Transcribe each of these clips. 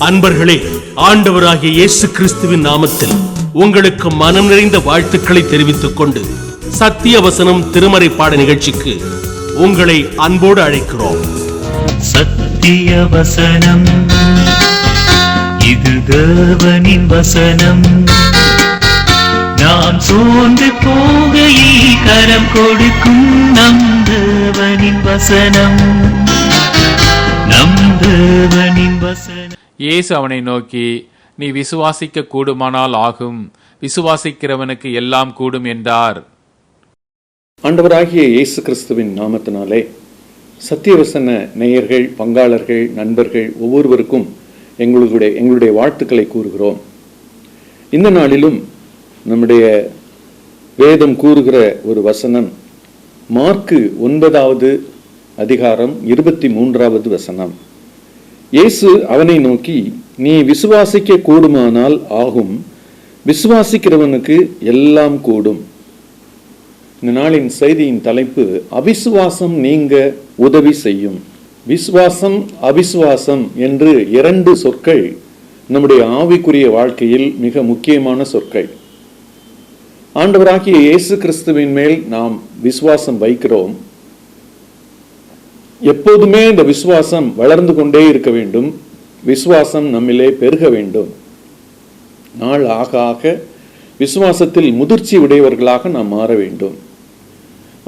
அன்பர்களே, ஆண்டவராகிய இயேசு கிறிஸ்துவின் நாமத்தில் உங்களுக்கு மனம் நிறைந்த வாழ்த்துக்களை தெரிவித்துக் கொண்டு சத்திய வசனம் திருமறை பாட நிகழ்ச்சிக்கு உங்களை அன்போடு அழைக்கிறோம். சத்திய வசனம், இது தேவனின் வசனம். நாம் சோர்ந்து போகையில் கரம் கொடுக்கும் நம் தேவனின் வசனம், நம் தேவனின் வசனம். இயேசு அவனை நோக்கி, நீ விசுவாசிக்க கூடுமானால் ஆகும், விசுவாசிக்கிறவனுக்கு எல்லாம் கூடும் என்றார். ஆண்டவராகிய இயேசு கிறிஸ்துவின் நாமத்தினாலே சத்தியவசன நேயர்கள், பங்காளர்கள், நண்பர்கள் ஒவ்வொருவருக்கும் எங்களுடைய வாழ்த்துக்களை கூறுகிறோம். இந்த நாளிலும் நம்முடைய வேதம் கூறுகிற ஒரு வசனம் மார்க்கு 9வது அதிகாரம் 23வது வசனம். இயேசு அவனை நோக்கி, நீ விசுவாசிக்க கூடுமானால் ஆகும், விசுவாசிக்கிறவனுக்கு எல்லாம் கூடும். இந்த நாளின் செய்தியின் தலைப்பு, அவிசுவாசம் நீங்க உதவி செய்யும். விசுவாசம், அவிசுவாசம் என்று 2 சொற்கள் நம்முடைய ஆவிக்குரிய வாழ்க்கையில் மிக முக்கியமான சொற்கள். ஆண்டவராகிய இயேசு கிறிஸ்துவின் மேல் நாம் விசுவாசம் வைக்கிறோம். எப்போதுமே இந்த விசுவாசம் வளர்ந்து கொண்டே இருக்க வேண்டும். விசுவாசம் நம்மிலே பெருக வேண்டும். நாள் ஆக ஆக விசுவாசத்தில் முதிர்ச்சி உடையவர்களாக நாம் மாற வேண்டும்.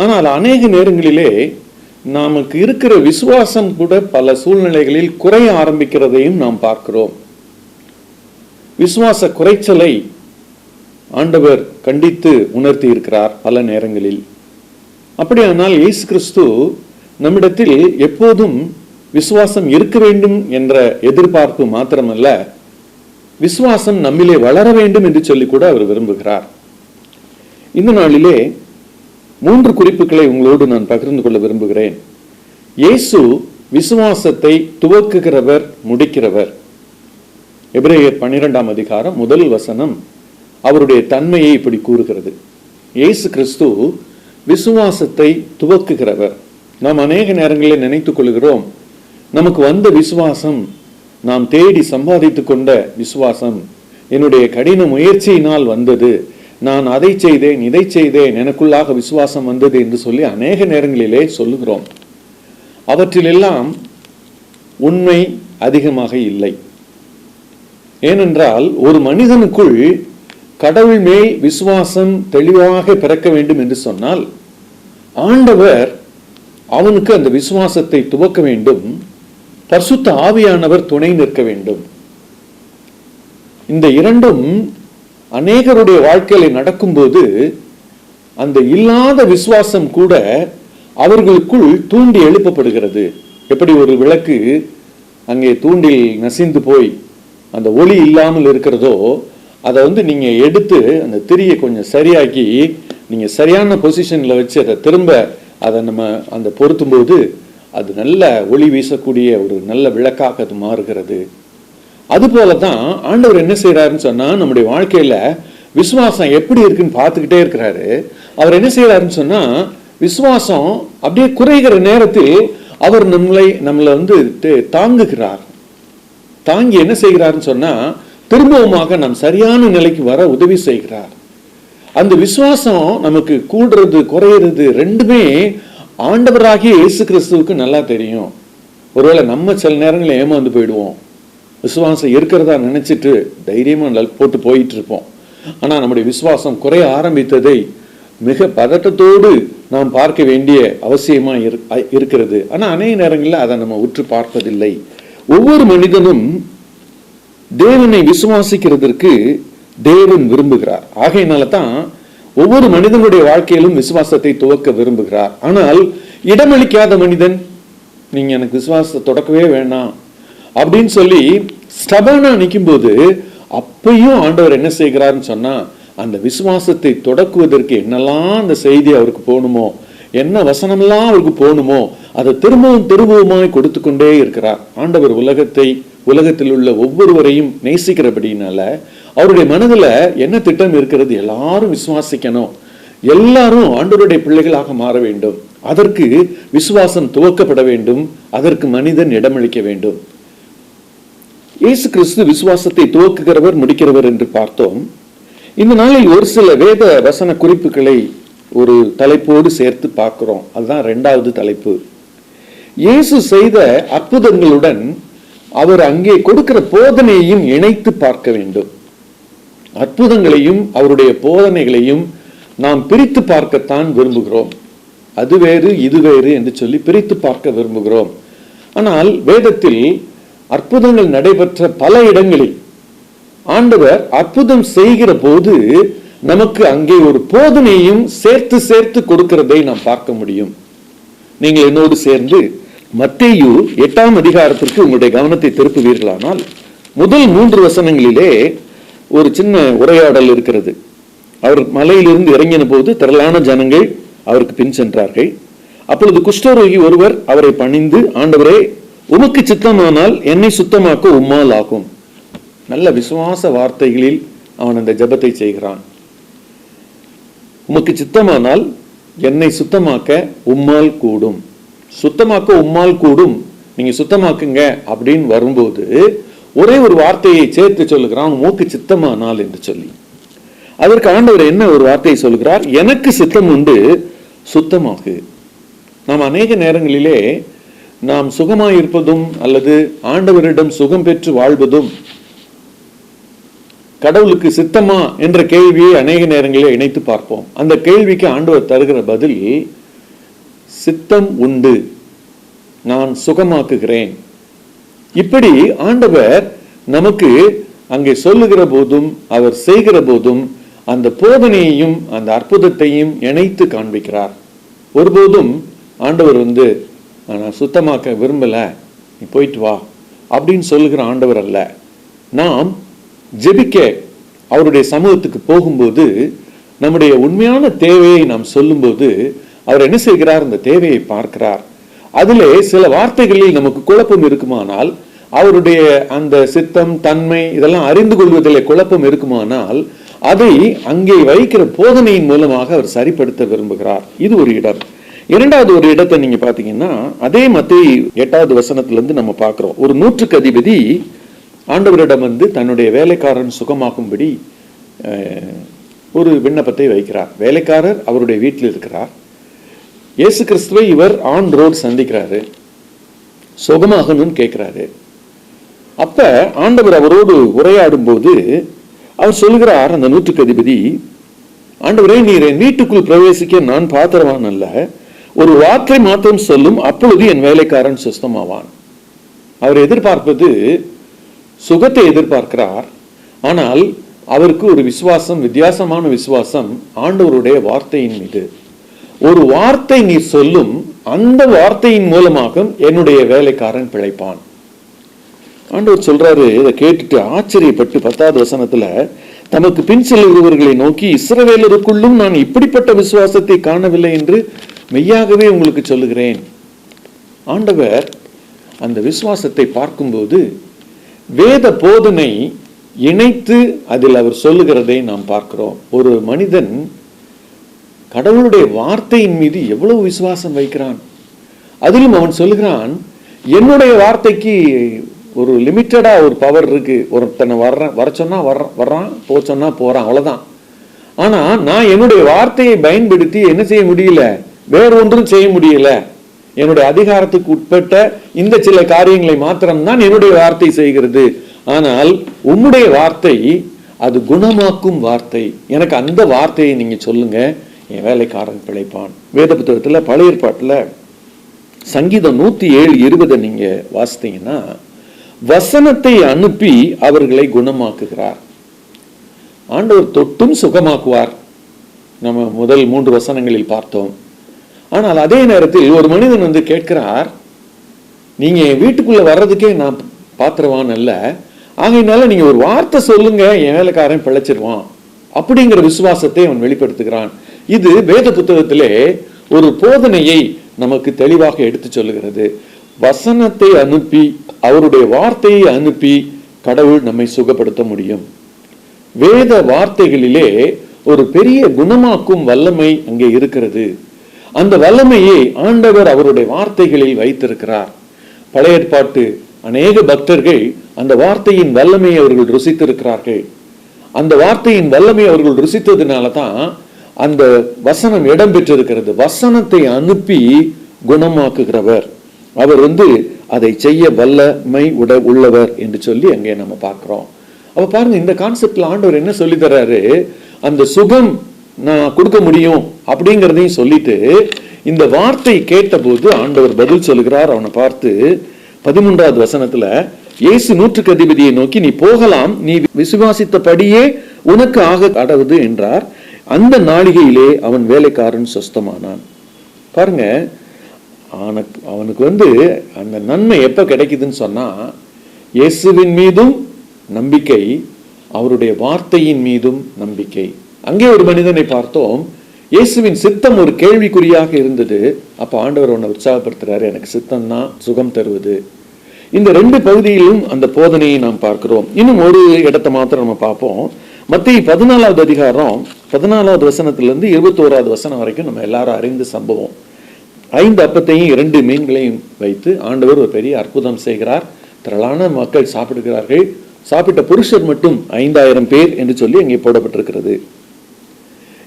ஆனால் அநேக நேரங்களிலே நமக்கு இருக்கிற விசுவாசம் கூட பல சூழ்நிலைகளில் குறைய ஆரம்பிக்கிறதையும் நாம் பார்க்கிறோம். விசுவாச குறைச்சலை ஆண்டவர் கண்டித்து உணர்த்தி இருக்கிறார் பல நேரங்களில். அப்படியானால் இயேசு கிறிஸ்து நம்மிடத்தில் எப்போதும் விசுவாசம் இருக்க வேண்டும் என்ற எதிர்பார்ப்பு மாத்திரமல்ல, விசுவாசம் நம்மிலே வளர வேண்டும் என்று சொல்லி கூட அவர் விரும்புகிறார். இந்த நாளிலே 3 குறிப்புகளை உங்களோடு நான் பகிர்ந்து கொள்ள விரும்புகிறேன். இயேசு விசுவாசத்தை துவக்குகிறவர், முடிக்கிறவர். எபிரேயர் 12ஆம் அதிகாரம் 1 வசனம் அவருடைய தன்மையை இப்படி கூறுகிறது. இயேசு கிறிஸ்து விசுவாசத்தை துவக்குகிறவர். நாம் அநேக நேரங்களில் நினைத்துக் கொள்கிறோம், நமக்கு வந்த விசுவாசம், நாம் தேடி சம்பாதித்து கொண்ட விசுவாசம், என்னுடைய கடின முயற்சியினால் வந்தது, நான் அதை செய்தேன், இதை செய்தேன், எனக்குள்ளாக விசுவாசம் வந்தது என்று சொல்லி அநேக நேரங்களிலே சொல்லுகிறோம். அவற்றிலெல்லாம் உண்மை அதிகமாக இல்லை. ஏனென்றால் ஒரு மனிதனுக்குள் கடவுள் மேல் விசுவாசம் தெளிவாக பிறக்க வேண்டும் என்று சொன்னால் ஆண்டவர் அவனுக்கு அந்த விசுவாசத்தை துவக்க வேண்டும். பரிசுத்த ஆவியானவர் துணை நிற்க வேண்டும். இந்த 2ம் அநேகருடைய வாழ்க்கையில நடக்கும்போது அந்த இல்லாத விசுவாசம் கூட அவர்களுக்குள் தூண்டி எழுப்பப்படுகிறது. எப்படி ஒரு விளக்கு அங்கே தூண்டில் நசிந்து போய் அந்த ஒளி இல்லாமல் இருக்கிறதோ, அதை நீங்க எடுத்து அந்த திரியை கொஞ்சம் சரியாக்கி நீங்க சரியான பொசிஷன்ல வச்சு அதை திரும்ப அதை நம்ம அந்த பொருத்தும் போது அது நல்ல ஒளி வீசக்கூடிய ஒரு நல்ல விளக்காக அது மாறுகிறது. அது போலதான் ஆண்டவர் என்ன செய்யறாருன்னு சொன்னா, நம்முடைய வாழ்க்கையில விசுவாசம் எப்படி இருக்குன்னு பார்த்துக்கிட்டே இருக்கிறாரு. அவர் என்ன செய்யறாருன்னு சொன்னா, விசுவாசம் அப்படியே குறைகிற நேரத்தில் அவர் நம்மளை தாங்குகிறார். தாங்கி என்ன செய்கிறாருன்னு சொன்னா, திரும்பவுமாக நாம் சரியான நிலைக்கு வர உதவி செய்கிறார். அந்த விசுவாசம் நமக்கு கூடுறது குறையிறது 2மே ஆண்டவராகிய இயேசு கிறிஸ்துவுக்கு நல்லா தெரியும். ஒருவேளை நம்ம சில நேரங்களில் ஏமாந்து போயிடுவோம். விசுவாசம் இருக்கிறதா நினைச்சிட்டு தைரியமா போட்டு போயிட்டு இருப்போம். ஆனா நம்முடைய விசுவாசம் குறைய ஆரம்பித்ததை மிக பதட்டத்தோடு நாம் பார்க்க வேண்டிய அவசியமா இருக்கிறது. ஆனா அநேக நேரங்களில் அதை நம்ம உற்று பார்ப்பதில்லை. ஒவ்வொரு மனிதனும் தேவனை விசுவாசிக்கிறதற்கு தேவன் விரும்புகிறார். ஆகையினால தான் ஒவ்வொரு மனிதனுடைய வாழ்க்கையிலும் விசுவாசத்தை துவக்க விரும்புகிறார். ஆனால் இடமளிக்காத மனிதன், நீங்க எனக்கு விசுவாசத்தை தொடக்கவே வேண்டாம் அப்படின்னு சொல்லி ஸ்டபர்னா நிற்கும் போது, அப்பையும் ஆண்டவர் என்ன செய்கிறாருன்னு சொன்னா, அந்த விசுவாசத்தை தொடக்குவதற்கு என்னெல்லாம் அந்த செய்தி அவருக்கு போகணுமோ, என்ன வசனமெல்லாம் அவருக்கு போகணுமோ, அதை திரும்பவுமாய் கொடுத்து கொண்டே இருக்கிறார். ஆண்டவர் உலகத்தில் உள்ள ஒவ்வொருவரையும் நேசிக்கிறபடினால அவருடைய மனதுல என்ன திட்டம் இருக்கிறது, எல்லாரும் விசுவாசிக்கணும், எல்லாரும் ஆண்டவருடைய பிள்ளைகளாக மாற வேண்டும். அதற்கு விசுவாசம் துவக்கப்பட வேண்டும். அதற்கு மனிதன் இடமளிக்க வேண்டும். இயேசு கிறிஸ்து விசுவாசத்தை துவக்குகிறவர், முடிக்கிறவர் என்று பார்த்தோம். இந்த நாளில் ஒரு சில வேத வசன குறிப்புகளை ஒரு தலைப்போடு சேர்த்து பார்க்கிறோம். அதுதான் 2வது தலைப்பு. இயேசு செய்த அற்புதங்களுடன் அவர் அங்கே கொடுக்கிற போதனையையும் இணைத்து பார்க்க வேண்டும். அற்புதங்களையும் அவருடைய போதனைகளையும் நாம் பிரித்து பார்க்கத்தான் விரும்புகிறோம். அது வேறு இது வேறு என்று சொல்லி பிரித்து பார்க்க விரும்புகிறோம். ஆனால் வேதத்தில் அற்புதங்கள் நடைபெற்ற பல இடங்களில் ஆண்டவர் அற்புதம் செய்கிற போது நமக்கு அங்கே ஒரு போதனையும் சேர்த்து சேர்த்து கொடுக்கிறதை நாம் பார்க்க முடியும். நீங்கள் என்னோடு சேர்ந்து மத்தேயு 8ஆம் அதிகாரத்திற்கு உங்களுடைய கவனத்தை திருப்புவீர்களானால், முதல் 3 வசனங்களிலே ஒரு சின்ன உரையாடல் இருக்கிறது. அவர் மலையிலிருந்து இறங்கின போது திரளான ஜனங்கள் அவருக்கு பின் சென்றார்கள். அப்பொழுது குஷ்டரோகி ஒருவர் அவரை பணிந்து, ஆண்டவரே, உமக்கு சித்தமானால் என்னை சுத்தமாக்க உம்மால் ஆகும். நல்ல விசுவாச வார்த்தைகளில் அவன் அந்த ஜெபத்தை செய்கிறான். உமக்கு சித்தமானால் என்னை சுத்தமாக்க உம்மால் கூடும். சுத்தமாக்க உம்மால் கூடும், நீங்க சுத்தமாக்குங்க அப்படின்னு வரும்போது ஒரே ஒரு வார்த்தையை சேர்த்து சொல்லுகிறான், உமக்கு சித்தமானால் என்று சொல்லி. அதற்கு ஆண்டவர் என்ன ஒரு வார்த்தையை சொல்லுகிறார்? எனக்கு சித்தம் உண்டு, சுத்தமாகு. நாம் அநேக நேரங்களிலே நாம் சுகமாயிருப்பதும் அல்லது ஆண்டவரிடம் சுகம் பெற்று வாழ்வதும் கடவுளுக்கு சித்தமா என்ற கேள்வியை அநேக நேரங்களிலே இணைத்து பார்ப்போம். அந்த கேள்விக்கு ஆண்டவர் தருகிற பதில், சித்தம் உண்டு, நான் சுகமாக்குகிறேன். இப்படி ஆண்டவர் நமக்கு அங்கே சொல்லுகிற போதும் அவர் செய்கிற போதும் அந்த போதனையையும் அந்த அற்புதத்தையும் இணைத்து காண்பிக்கிறார். ஒருபோதும் ஆண்டவர் நான் சுத்தமாக்க விரும்பல, நீ போயிட்டு வா அப்படின்னு சொல்லுகிற ஆண்டவர் அல்ல. நாம் ஜெபிக்க அவருடைய சமூகத்துக்கு போகும்போது நம்முடைய உண்மையான தேவையை நாம் சொல்லும்போது அவர் என்ன செய்கிறார்? அந்த தேவையை பார்க்கிறார். அதிலே சில வார்த்தைகளில் நமக்கு குழப்பம் இருக்குமானால், அவருடைய அந்த சித்தம் தன்மை இதெல்லாம் அறிந்து கொள்வதில் குழப்பம் இருக்குமானால், அதை அங்கே வைக்கிற போதனையின் மூலமாக அவர் சரிப்படுத்த விரும்புகிறார். இது ஒரு இடம். 2வது ஒரு இடத்தை நீங்க பாத்தீங்கன்னா, அதே மத்தேயு 8வது வசனத்திலிருந்து நம்ம பார்க்கிறோம். ஒரு 100க்கு அதிபதி ஆண்டவரிடம் தன்னுடைய வேலைக்காரன் சுகமாக்கும்படி ஒரு விண்ணப்பத்தை வைக்கிறார். வேலைக்காரர் அவருடைய வீட்டில் இருக்கிறார். இயேசு கிறிஸ்துவை இவர் ஆன் ரோட் சந்திக்கிறாரு, சுகமாகணும்னு கேட்கிறாரு. அப்ப ஆண்டவர் அவரோடு உரையாடும் போது அவர் சொல்லுகிறார், அந்த 100க்கு அதிபதி, ஆண்டவரே, நீர் என் வீட்டுக்குள் பிரவேசிக்க நான் பாத்திரவான் அல்ல, ஒரு வார்த்தை மாத்திரம் சொல்லும், அப்பொழுது என் வேலைக்காரன் சுஸ்தமாவான். அவர் எதிர்பார்ப்பது சுகத்தை எதிர்பார்க்கிறார். ஆனால் அவருக்கு ஒரு விசுவாசம், வித்தியாசமான விசுவாசம் ஆண்டவருடைய வார்த்தையின் மீது. ஒரு வார்த்தை நீர் சொல்லும், அந்த வார்த்தையின் மூலமாக என்னுடைய வேலைக்காரன் பிழைப்பான். ஆண்டவர் சொல்றாரு. இதை கேட்டுட்டு ஆச்சரியப்பட்டு 10வது வசனத்துல தமக்கு பின் செல்லுகிறவர்களை நோக்கி, இஸ்ரவேலருக்குள்ளும் நான் இப்படிப்பட்ட விசுவாசத்தை காணவில்லை என்று மெய்யாகவே உங்களுக்கு சொல்லுகிறேன். ஆண்டவர் அந்த விசுவாசத்தை பார்க்கும்போது வேத போதனை இணைத்து அதில் அவர் சொல்லுகிறதை நாம் பார்க்கிறோம். ஒரு மனிதன் கடவுளுடைய வார்த்தையின் மீது எவ்வளவு விசுவாசம் வைக்கிறான். அதிலும் அவன் சொல்லுகிறான், என்னுடைய வார்த்தைக்கு ஒரு லிமிட்டடா ஒரு பவர் இருக்கு. ஒருத்தனை வர சொன்னா வர்றான், போச்சொன்னா போறான், அவ்வளவுதான். ஆனா நான் என்னுடைய வார்த்தையை பயன்படுத்தி என்ன செய்ய முடியல? வேற ஒன்றும் செய்ய முடியல. என்னுடைய அதிகாரத்துக்கு உட்பட்ட இந்த சில காரியங்களை மாத்திரம்தான் என்னுடைய வார்த்தை செய்கிறது. ஆனால் உம்முடைய வார்த்தை அது குணமாக்கும் வார்த்தை. எனக்கு அந்த வார்த்தையை நீங்க சொல்லுங்க, என் வேலைக்காரன் பிழைப்பான். வேத புத்தகத்துல பழைய ஏற்பாட்டுல சங்கீதம் 107:20 நீங்க வாசித்தீங்கன்னா, வசனத்தை அனுப்பி அவர்களை குணமாக்குகிறார். ஆண்டவர் தொட்டும் சுகமாக்குவார், நம்ம முதல் 3 வசனங்களில் பார்த்தோம். ஆனால் அதே நேரத்தில் ஒரு மனிதன் கேட்கிறார், நீங்க வீட்டுக்குள்ள வர்றதுக்கே நான் பாத்திரவான் அல்ல, ஆகையினால நீங்க ஒரு வார்த்தை சொல்லுங்க, என் வேலைக்காரன் பிழைச்சிருவான் அப்படிங்கிற விசுவாசத்தை அவன் வெளிப்படுத்துகிறான். இது வேத புத்தகத்திலே ஒரு போதனையை நமக்கு தெளிவாக எடுத்து சொல்லுகிறது. வசனத்தை அனுப்பி, அவருடைய வார்த்தையை அனுப்பி கடவுள் நம்மை சுகப்படுத்த முடியும். வேத வார்த்தைகளிலே ஒரு பெரிய குணமாக்கும் வல்லமை அங்கே இருக்கிறது. அந்த வல்லமையை ஆண்டவர் அவருடைய வார்த்தைகளில் வைத்திருக்கிறார். பழைய ஏற்பாட்டு அநேக பக்தர்கள் அந்த வார்த்தையின் வல்லமையை அவர்கள் ருசித்திருக்கிறார்கள். அந்த வார்த்தையின் வல்லமை அவர்கள் ருசித்ததுனாலதான் அந்த வசனம் இடம் பெற்றிருக்கிறது. வசனத்தை அனுப்பி குணமாக்குகிறவர் அவர் அதை செய்ய வல்லமை உள்ளவர் என்று சொல்லி அங்கே நம்ம பார்க்கிறோம். அப்ப பாருங்க, இந்த கான்செப்ட்ல ஆண்டவர் என்ன சொல்லி தர்றாரு, அந்த சுகம் நான் கொடுக்க முடியும் அப்படிங்கிறதையும் சொல்லிட்டு இந்த வார்த்தை கேட்டபோது ஆண்டவர் பதில் சொல்லுகிறார். அவனை பார்த்து 13வது வசனத்துல, இயேசு நூற்றுக்கு அதிபதியை நோக்கி, நீ போகலாம், நீ விசுவாசித்தபடியே உனக்கு ஆக கடவுது என்றார். அந்த நாளிகையிலே அவன் வேலைக்காரன் சொஸ்தமானான். பாருங்க, அவனுக்கு அந்த நன்மை எப்ப கிடைக்குதுன்னு சொன்னா, இயேசுவின் மீதும் நம்பிக்கை, அவருடைய வார்த்தையின் மீதும் நம்பிக்கை. அங்கே ஒரு மனிதனை பார்த்தோம், இயேசுவின் சித்தம் ஒரு கேள்விக்குறியாக இருந்தது. அப்ப ஆண்டவர் அவனை உற்சாகப்படுத்துறாரு, எனக்கு சித்தம் தான் சுகம் தருவது. இந்த 2 பகுதியிலும் அந்த போதனையை நாம் பார்க்கிறோம். இன்னும் ஒரு இடத்தை மாத்திரம் நம்ம பார்ப்போம். மத்தேயு 14வது அதிகாரம் 14வது வசனத்திலிருந்து 21வது வசனம் வரைக்கும் நம்ம எல்லாரும் அறிந்த சம்பவம். 5 அப்பத்தையும் 2 மீன்களையும் வைத்து ஆண்டவர் ஒரு பெரிய அற்புதம் செய்கிறார். திரளான மக்கள் சாப்பிடுகிறார்கள். சாப்பிட்ட புருஷர் மட்டும் 5000 பேர் என்று சொல்லி அங்கே போடப்பட்டிருக்கிறது.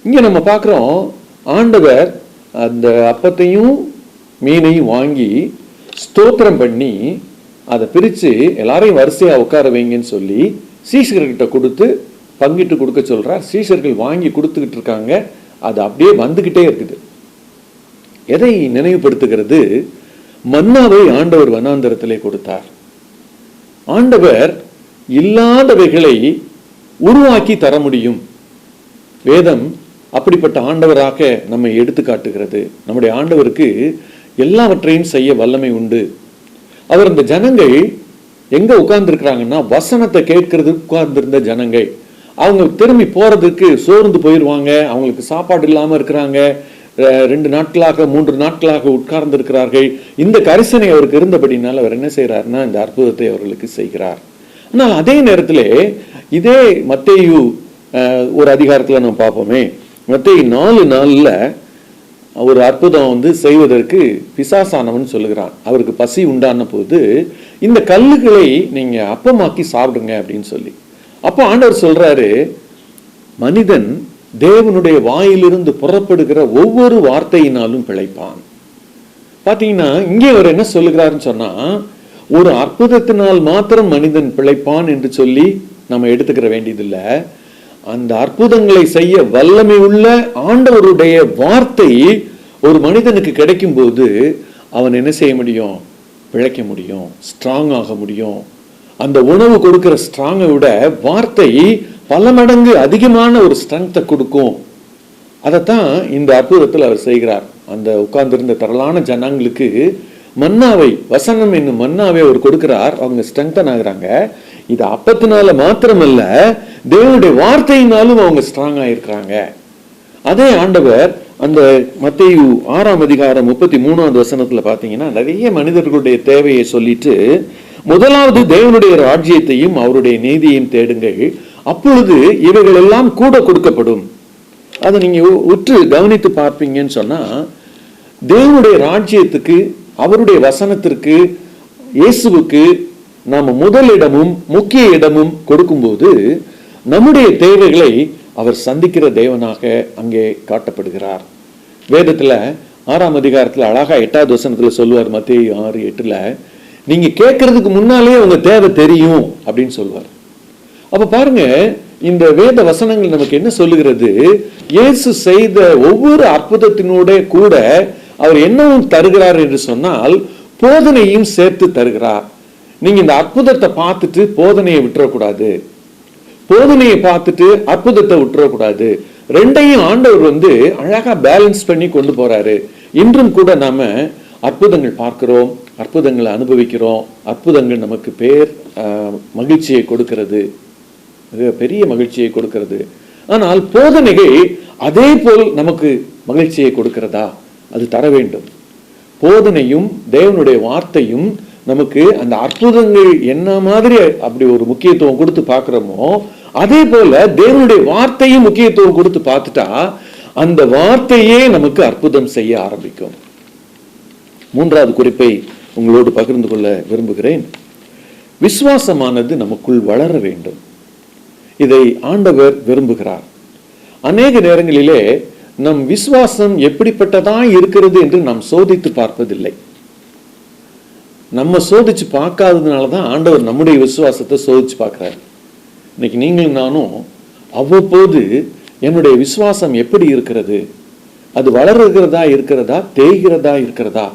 இங்க நம்ம பார்க்கிறோம், ஆண்டவர் அந்த அப்பத்தையும் மீனையும் வாங்கி ஸ்தோத்திரம் பண்ணி அதை பிரிச்சு எல்லாரையும் வரிசையா உட்கார வைங்கன்னு சொல்லி சீஷர்கிட்ட கொடுத்து பங்கிட்டு கொடுக்க சொல்றார். சீஷர்கள் வாங்கி கொடுத்துக்கிட்டு இருக்காங்க. அது அப்படியே வந்துகிட்டே இருக்குது. எதை நினைவுபடுத்துகிறது? மன்னாவை ஆண்டவர் வனாந்தரத்திலே கொடுத்தார். ஆண்டவர் இல்லாதவைகளை உருவாக்கி தர முடியும். வேதம் அப்படிப்பட்ட ஆண்டவராக நம்மை எடுத்து காட்டுகிறது. நம்முடைய ஆண்டவருக்கு எல்லாவற்றையும் செய்ய வல்லமை உண்டு. அவர் அந்த ஜனங்கள் எங்க உட்கார்ந்து இருக்கிறாங்கன்னா, வசனத்தை கேட்கறதுக்கு உட்கார்ந்திருந்த ஜனங்கள். அவங்க திரும்பி போறதுக்கு சோர்ந்து போயிடுவாங்க. அவங்களுக்கு சாப்பாடு இல்லாம இருக்கிறாங்க. 2 நாட்களாக 3 நாட்களாக உட்கார்ந்து இருக்கிறார்கள். இந்த கரிசனை அவருக்கு இருந்தபடினால அவர் என்ன செய்யறாருன்னா, இந்த அற்புதத்தை அவர்களுக்கு செய்கிறார். ஆனால் அதே நேரத்திலே இதே மத்தேயு ஒரு அதிகாரத்துல நம்ம பார்ப்போமே, மத்தேயு 4:4 ஒரு அற்புதம் செய்வதற்கு பிசாசானவன் சொல்லுகிறான். அவருக்கு பசி உண்டான போது இந்த கல்லுகளை நீங்க அப்பமாக்கி சாப்பிடுங்க அப்படின்னு சொல்லி. அப்போ ஆண்டவர் சொல்றாரு, மனிதன் தேவனுடைய வாயிலிருந்து புறப்படுகிற ஒவ்வொரு வார்த்தையினாலும் பிழைப்பான். பாத்தீங்கன்னா இங்கே அவர் என்ன சொல்லுகிறாருன்னு சொன்னா, ஒரு அற்புதத்தினால் மாத்திரம் மனிதன் பிழைப்பான் என்று சொல்லி நம்ம எடுத்துக்கிற வேண்டியதில்லை. அந்த அற்புதங்களை செய்ய வல்லமை உள்ள ஆண்டவருடைய வார்த்தை ஒரு மனிதனுக்கு கிடைக்கும் போது அவன் என்ன செய்ய முடியும்? பிழைக்க முடியும், ஸ்ட்ராங் ஆக முடியும். அந்த உணவு கொடுக்கிற ஸ்ட்ராங்கை விட வார்த்தை பல மடங்கு அதிகமான ஒரு ஸ்ட்ரென்த்தை கொடுக்கும். அதைத்தான் இந்த அற்புதத்தில் அவர் செய்கிறார். அந்த உட்கார்ந்திருந்த திரளான ஜனங்களுக்கு மன்னாவை, வசனம் என்னும் மன்னாவை அவர் கொடுக்கிறார். அவங்க ஸ்ட்ரென்தன் ஆகுறாங்க. இது அப்பத்தினால மாத்திரமல்ல, தேவனுடைய வார்த்தையினாலும் அவங்க ஸ்ட்ராங் ஆயிருக்கிறாங்க. அதே ஆண்டவர் அந்த மத்தேயு 6ஆம் அதிகாரம் 33வது வசனத்துல பாத்தீங்கன்னா, நிறைய மனிதர்களுடைய தேவையை சொல்லிட்டு, முதலாவது தேவனுடைய ராஜ்யத்தையும் அவருடைய நீதியையும் தேடுங்கள், அப்பொழுது இவைகள் எல்லாம் கூட கொடுக்கப்படும். அதை நீங்க உற்று கவனித்து பார்ப்பீங்கன்னு சொன்னா, தேவனுடைய ராஜ்யத்துக்கு, அவருடைய வசனத்திற்கு, இயேசுவுக்கு நாம முதலிடமும் முக்கிய இடமும் கொடுக்கும்போது நம்முடைய தேவைகளை அவர் சந்திக்கிற தேவனாக அங்கே காட்டப்படுகிறார். வேதத்துல 6ஆம் அதிகாரத்துல அழகா 8வது வசனத்துல சொல்லுவார். மத்தேயு 6:8 நீங்க கேட்கறதுக்கு முன்னாலே உங்க தேவை தெரியும் அப்படின்னு சொல்லுவார். அப்ப பாருங்க, இந்த வேத வசனங்கள் நமக்கு என்ன சொல்லுகிறது? இயேசு செய்த ஒவ்வொரு அற்புதத்தினோட கூட அவர் என்னவும் தருகிறார் என்று சொன்னால், போதனையும் சேர்த்து தருகிறார். நீங்க இந்த அற்புதத்தை பார்த்துட்டு போதனையை விட்டுறக்கூடாது, போதனையை பார்த்துட்டு அற்புதத்தை விட்டுறக்கூடாது. ரெண்டையும் ஆண்டவர் அழகா பேலன்ஸ் பண்ணி கொண்டு போறாரு. இன்றும் கூட நாம அற்புதங்கள் பார்க்கிறோம், அற்புதங்களை அனுபவிக்கிறோம். அற்புதங்கள் நமக்கு மகிழ்ச்சியை கொடுக்கிறது, பெரிய மகிழ்ச்சியை கொடுக்கிறது. ஆனால் போதனைகள் அதே போல் நமக்கு மகிழ்ச்சியை கொடுக்கிறதா? அது தர வேண்டும். போதனையும் தேவனுடைய வார்த்தையும் நமக்கு அந்த அற்புதங்கள் என்ன மாதிரி அப்படி ஒரு முக்கியத்துவம் கொடுத்து பார்க்கிறோமோ, அதே போல தேவனுடைய வார்த்தையும் முக்கியத்துவம் கொடுத்து பார்த்துட்டா அந்த வார்த்தையே நமக்கு அற்புதம் செய்ய ஆரம்பிக்கும். மூன்றாவது குறிப்பை உங்களோடு பகிர்ந்து கொள்ள விரும்புகிறேன். விசுவாசமானது நமக்குள் வளர வேண்டும். இதை ஆண்டவர் விரும்புகிறார். அநேக நேரங்களிலே நம் விசுவாசம் எப்படிப்பட்டதா இருக்கிறது என்று நாம் சோதித்து பார்ப்பதில்லை. நம்ம சோதிச்சு பார்க்காததுனாலதான் ஆண்டவர் நம்முடைய விசுவாசத்தை சோதிச்சு பார்க்கிறார். இன்னைக்கு நீங்களும் நானும் அவ்வப்போது என்னுடைய விசுவாசம் எப்படி இருக்கிறது, அது வளர்கிறதா இருக்கிறதா, தேய்கிறதா இருக்கிறதா,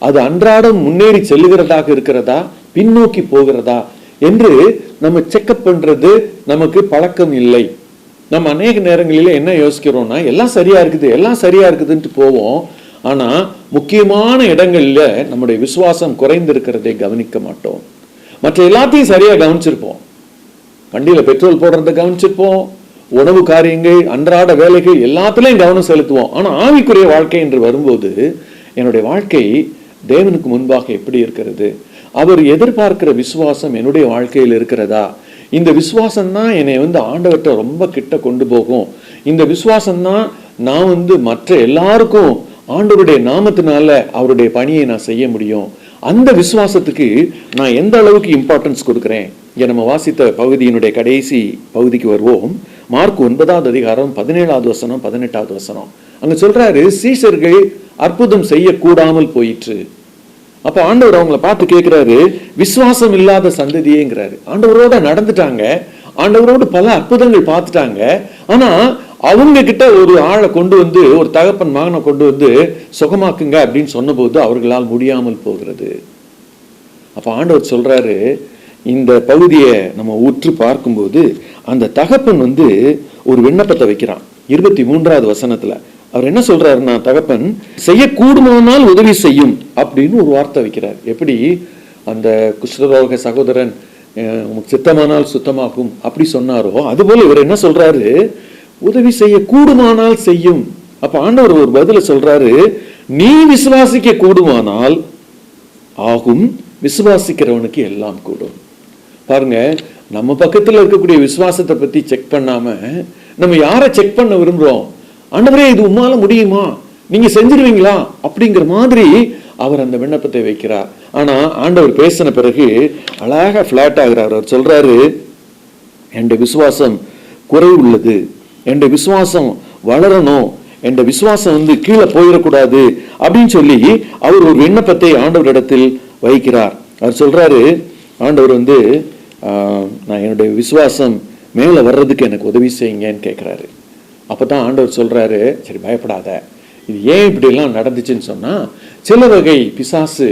அது அன்றாடம் முன்னேறி செல்லுகிறதாக இருக்கிறதா, பின்னோக்கி போகிறதா என்று நம்ம செக்அப் பண்றது நமக்கு பழக்கம் இல்லை. நம்ம அநேக நேரங்களில என்ன யோசிக்கிறோம்னா, எல்லாம் சரியா இருக்குது எல்லாம் சரியா இருக்குதுன்ட்டு போவோம். ஆனா முக்கியமான இடங்கள்ல நம்முடைய விசுவாசம் குறைந்திருக்கிறதை கவனிக்க மாட்டோம். மற்ற எல்லாத்தையும் சரியா கவனிச்சிருப்போம். வண்டியில பெட்ரோல் போடுறத கவனிச்சிருப்போம், உணவு காரியங்கள், அன்றாட வேலைகள் எல்லாத்திலையும் கவனம் செலுத்துவோம். ஆனா ஆவிக்குரிய வாழ்க்கை என்று வரும்போது என்னுடைய வாழ்க்கை தேவனுக்கு முன்பாக எப்படி இருக்கிறது, அவர் எதிர்பார்க்கிற விசுவாசம் என்னுடைய வாழ்க்கையில் இருக்கிறதா, இந்த விசுவாசம் தான் என்னை ஆண்டவர்கிட்ட ரொம்ப கிட்ட கொண்டு போகும், இந்த விசுவாசம் தான் நான் மற்ற எல்லாருக்கும் ஆண்டவருடைய நாமத்தினால அவருடைய பணியை நான் செய்ய முடியும், அந்த விசுவாசத்துக்கு நான் எந்த அளவுக்கு இம்பார்ட்டன்ஸ் கொடுக்கிறேன். இங்க நம்ம வாசித்த பகுதியினுடைய கடைசி பகுதிக்கு வருவோம். மார்க் 9வது அதிகாரம் 17வது வசனம் 18வது வசனம். அங்க சொல்றாரு, சீஷர்கள் அற்புதம் செய்யக்கூடாமல் போயிற்று. அப்ப ஆண்டவர் அவங்கள பார்த்து கேட்கிறாரு, விசுவாசம் இல்லாத சந்ததியேங்கிறாரு. ஆண்டவரோட நடந்துட்டாங்க, ஆண்டவரோடு பல அற்புதங்கள் பார்த்துட்டாங்க. ஆனா அவங்க கிட்ட ஒரு ஆளை கொண்டு ஒரு தகப்பன் மகனை கொண்டு சுகமாக்குங்க அப்படின்னு சொன்ன போது அவர்களால் முடியாமல் போகிறது. அப்ப ஆண்டவர் சொல்றாரு, இந்த பகுதியை நம்ம உற்று பார்க்கும்போது அந்த தகப்பன் ஒரு விண்ணப்பத்தை வைக்கிறான். 23வது வசனத்துல அவர் என்ன சொல்றாருன்னா, தகப்பன் செய்யக்கூடுமானால் உதவி செய்யும் அப்படின்னு ஒரு வார்த்தை வைக்கிறார். எப்படி அந்த குஷ்டரோக சகோதரன் சித்தமானால் சுத்தமாகும் அப்படி சொன்னாரோ, அதுபோல இவர் என்ன சொல்றாரு, உதவி செய்ய கூடுமானால் செய்யும். அப்ப ஆண்டவர் ஒரு பதில சொல்றாரு, நீ விசுவாசிக்க கூடுமானால் ஆகும், விசுவாசிக்கிறவனுக்கு எல்லாம் கூடும். பாருங்க, நம்ம பக்கத்துல இருக்கக்கூடிய விசுவாசத்தை பத்தி செக் பண்ணாம நம்ம யாரை செக் பண்ண விரும்புறோம்? ஆண்டவரே இது உம்மால முடியுமா, நீங்க செஞ்சிருவீங்களா அப்படிங்கிற மாதிரி அவர் அந்த விண்ணப்பத்தை வைக்கிறார். ஆனா ஆண்டவர் பேசின பிறகு அழகா பிளாட் ஆகிறார். அவர் சொல்றாரு, என் விசுவாசம் குறை உள்ளது, என் விசுவாசம் வளரணும், என் விசுவாசம் கீழே போயிடக்கூடாது அப்படின்னு சொல்லி அவர் ஒரு விண்ணப்பத்தை ஆண்டவரிடத்தில் வைக்கிறார். அவர் சொல்றாரு, ஆண்டவர் நான் என்னுடைய விசுவாசம் மேல வர்றதுக்கு எனக்கு உதவி செய்யுங்கன்னு கேட்கிறாரு. அப்பதான் ஆண்டவர் சொல்றாரு, சரி பயப்படாத, இது ஏன் இப்படி எல்லாம் நடந்துச்சுன்னு சொன்னா, சில வகை பிசாசு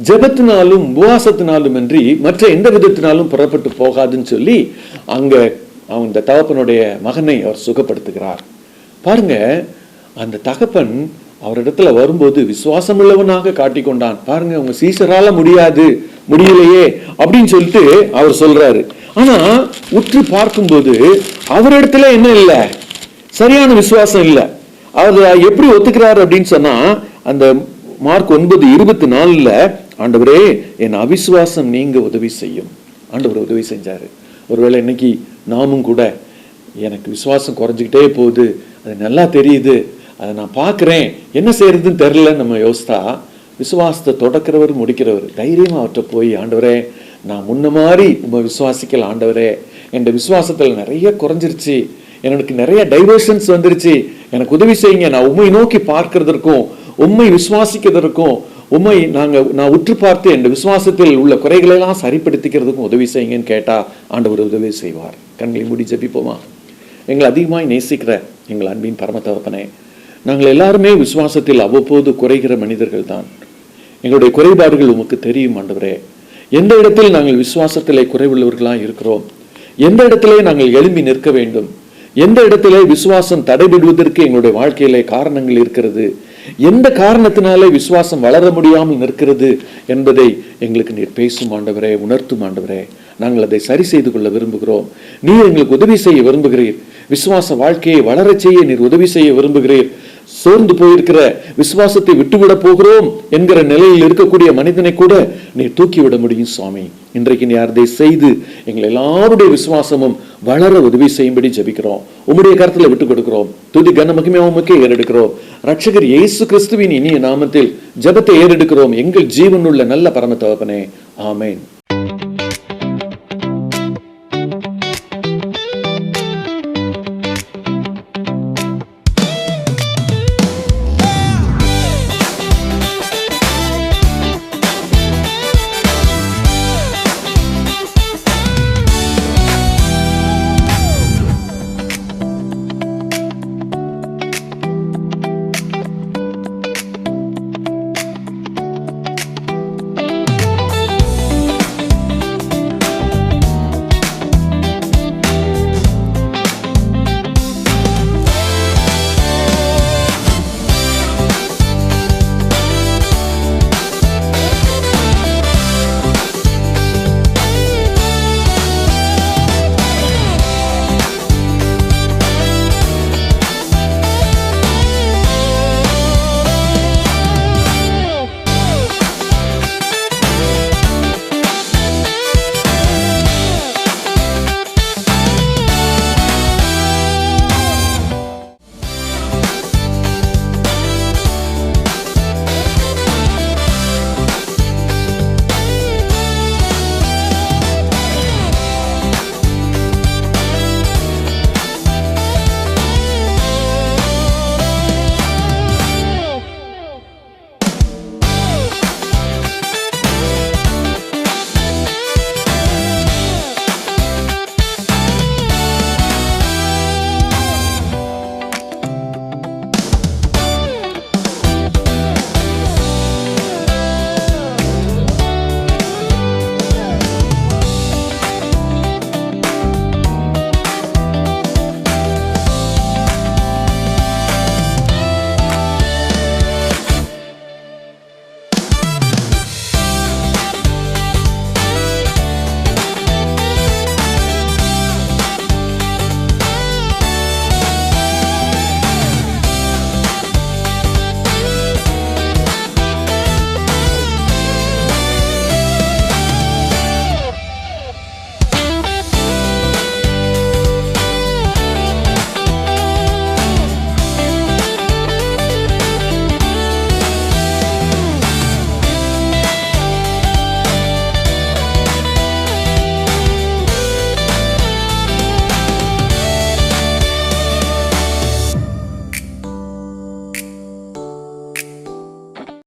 ஜெபத்தினாலும் உபவாசத்தினாலும் அன்றி மற்ற எந்த விதத்தினாலும் புறப்பட்டு போகாதுன்னு சொல்லி அங்க அந்த தகப்பனுடைய மகனை அவர் சுகப்படுத்துகிறார். பாருங்க, அந்த தகப்பன் அவரிடத்துல வரும்போது விசுவாசம் உள்ளவனாக காட்டிக்கொண்டான். பாருங்க, உங்க சீசரால முடியலையே அப்படின்னு சொல்லிட்டு அவர் சொல்றாரு. ஆனா உற்று பார்க்கும்போது அவரிடத்துல என்ன இல்ல, சரியான விசுவாசம் இல்ல. அவர் எப்படி ஒத்துக்கிறாரு அப்படின்னு சொன்னா, அந்த மார்க் 9:24 ஆண்டவரே என் அவிசுவாசம் நீங்க உதவி செய்யும். ஆண்டவர் உதவி செஞ்சாரு. ஒருவேளை இன்னைக்கு நாமும் கூட, எனக்கு விசுவாசம் குறைஞ்சிக்கிட்டே போகுது, அது நல்லா தெரியுது, அதை நான் பார்க்கிறேன், என்ன செய்யறதுன்னு தெரியல நம்ம யோசித்தா, விசுவாசத்தை தொடக்கிறவர் முடிக்கிறவர் தைரியமா அவர்கிட்ட போய், ஆண்டவரே நான் முன்ன மாதிரி உங்க விசுவாசிக்கல, ஆண்டவரே என் விசுவாசத்துல நிறைய குறைஞ்சிருச்சு, எனக்கு நிறைய டைவர்ஷன்ஸ் வந்துருச்சு, எனக்கு உதவி செய்யுங்க, நான் உண்மை நோக்கி பார்க்கிறதற்கும் உண்மை விசுவாசிக்கிறதற்கும் நான் உற்று பார்த்து என் விசுவாசத்தில் உள்ள குறைகளை எல்லாம் சரிப்படுத்திக்கிறதுக்கும் உதவி செய்யுங்கன்னு கேட்டா ஆண்டவர் உதவி செய்வார். கண்களை மூடி ஜெபிப்போமா? எங்களை அதிகமாய் நேசிக்கிற எங்கள் அன்பின் பரம தகப்பனே, நாங்கள் எல்லாருமே விசுவாசத்தில் அவ்வப்போது குறைகிற மனிதர்கள் தான். எங்களுடைய குறைபாடுகள் உமக்கு தெரியும் ஆண்டவரே. எந்த இடத்தில் நாங்கள் விசுவாசத்திலே குறைவுள்ளவர்களாக இருக்கிறோம், எந்த இடத்திலே நாங்கள் எழும்பி நிற்க வேண்டும், எந்த இடத்திலே விசுவாசம் தடைபடுவதற்கு எங்களுடைய வாழ்க்கையிலே காரணங்கள் இருக்கிறது, எந்த காரணத்தினாலே விசுவாசம் வளர முடியாமல் நிற்கிறது என்பதை எங்களுக்கு நீர் பேசும் ஆண்டவரே, உணர்த்தும் ஆண்டவரே. நாங்கள் அதை சரி செய்து கொள்ள விரும்புகிறோம். நீர் எங்களுக்கு உதவி செய்ய விரும்புகிறீர். விசுவாச வாழ்க்கையை வளரச் செய்ய நீர் உதவி செய்ய விரும்புகிறீர். சோர்ந்து போயிருக்கிற, விசுவாசத்தை விட்டுவிட போகிறோம் என்கிற நிலையில் இருக்கக்கூடிய மனிதனை கூட நீ தூக்கிவிட முடியும் சுவாமி. இன்றைக்கு நீ அதை செய்து எங்கள் எல்லாருடைய விசுவாசமும் வளர உதவி செய்யும்படி ஜெபிக்கிறோம். உம்முடைய கருத்துல விட்டு கொடுக்கிறோம். துதி கன மகிமை உமக்கே ஏறெடுக்கிறோம். ரட்சகர் இயேசு கிறிஸ்துவின் இனிய நாமத்தில் ஜெபத்தை ஏறெடுக்கிறோம் எங்கள் ஜீவனுள்ள நல்ல பரம தகப்பனே. ஆமென்.